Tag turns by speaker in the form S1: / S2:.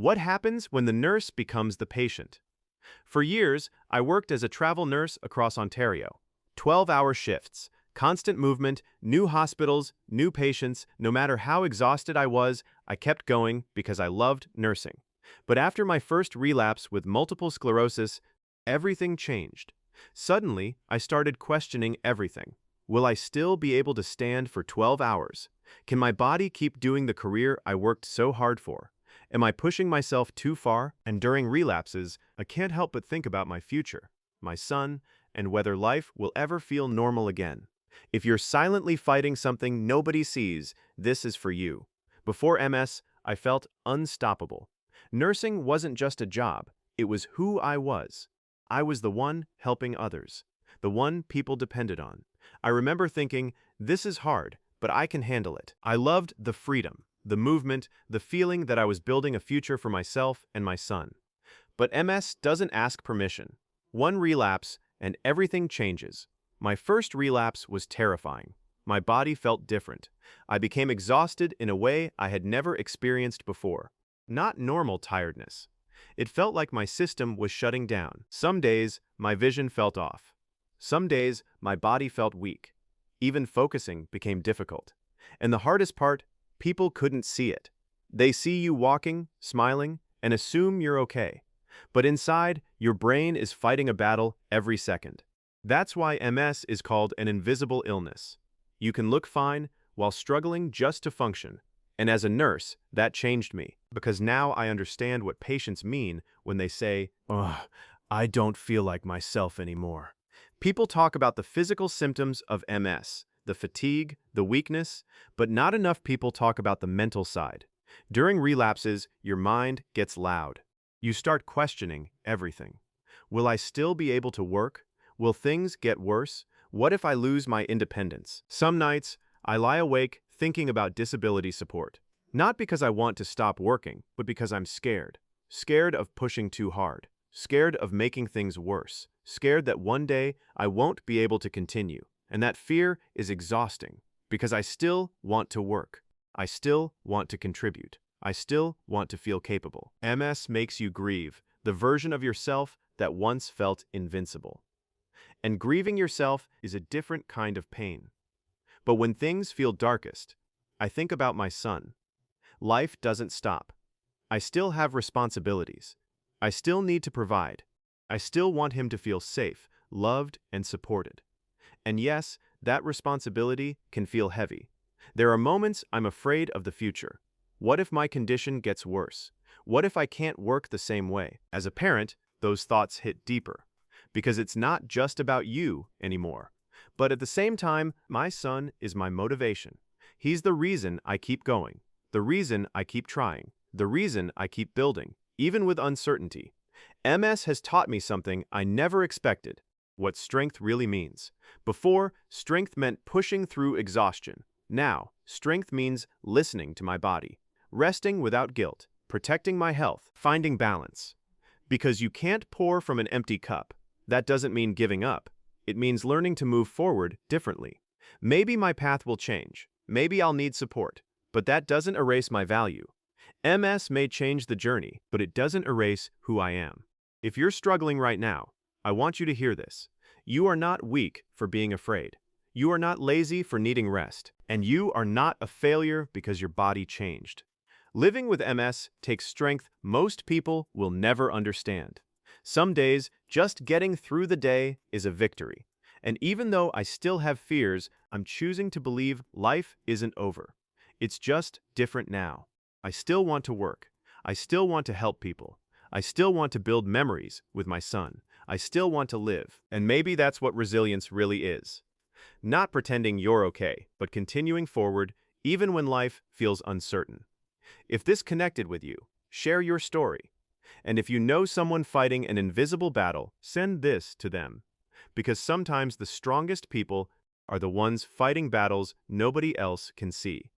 S1: What happens when the nurse becomes the patient? For years, I worked as a travel nurse across Ontario. 12-hour shifts, constant movement, new hospitals, new patients. No matter how exhausted I was, I kept going because I loved nursing. But after my first relapse with multiple sclerosis, everything changed. Suddenly, I started questioning everything. Will I still be able to stand for 12 hours? Can my body keep doing the career I worked so hard for? Am I pushing myself too far? And during relapses, I can't help but think about my future, my son, and whether life will ever feel normal again. If you're silently fighting something nobody sees, this is for you. Before MS, I felt unstoppable. Nursing wasn't just a job, it was who I was. I was the one helping others, the one people depended on. I remember thinking, this is hard, but I can handle it. I loved the freedom, the movement, the feeling that I was building a future for myself and my son. But MS doesn't ask permission. One relapse, and everything changes. My first relapse was terrifying. My body felt different. I became exhausted in a way I had never experienced before. Not normal tiredness. It felt like my system was shutting down. Some days, my vision felt off. Some days, my body felt weak. Even focusing became difficult. And the hardest part, people couldn't see it. They see you walking, smiling, and assume you're okay. But inside, your brain is fighting a battle every second. That's why MS is called an invisible illness. You can look fine while struggling just to function. And as a nurse, that changed me, because now I understand what patients mean when they say, "Ugh, I don't feel like myself anymore." People talk about the physical symptoms of MS, the fatigue, the weakness, but not enough people talk about the mental side. During relapses, your mind gets loud. You start questioning everything. Will I still be able to work? Will things get worse? What if I lose my independence? Some nights, I lie awake thinking about disability support. Not because I want to stop working, but because I'm scared. Scared of pushing too hard. Scared of making things worse. Scared that one day I won't be able to continue. And that fear is exhausting, because I still want to work. I still want to contribute. I still want to feel capable. MS makes you grieve the version of yourself that once felt invincible. And grieving yourself is a different kind of pain. But when things feel darkest, I think about my son. Life doesn't stop. I still have responsibilities. I still need to provide. I still want him to feel safe, loved, and supported. And yes, that responsibility can feel heavy. There are moments I'm afraid of the future. What if my condition gets worse? What if I can't work the same way? As a parent, those thoughts hit deeper, because it's not just about you anymore. But at the same time, my son is my motivation. He's the reason I keep going, the reason I keep trying, the reason I keep building, even with uncertainty. MS has taught me something I never expected, what strength really means. Before, strength meant pushing through exhaustion. Now, strength means listening to my body, resting without guilt, protecting my health, finding balance. Because you can't pour from an empty cup. That doesn't mean giving up. It means learning to move forward differently. Maybe my path will change. Maybe I'll need support. But that doesn't erase my value. MS may change the journey, but it doesn't erase who I am. If you're struggling right now, I want you to hear this. You are not weak for being afraid. You are not lazy for needing rest. And you are not a failure because your body changed. Living with MS takes strength most people will never understand. Some days, just getting through the day is a victory. And even though I still have fears, I'm choosing to believe life isn't over. It's just different now. I still want to work. I still want to help people. I still want to build memories with my son. I still want to live. And maybe that's what resilience really is. Not pretending you're okay, but continuing forward even when life feels uncertain. If this connected with you, share your story. And if you know someone fighting an invisible battle, send this to them. Because sometimes the strongest people are the ones fighting battles nobody else can see.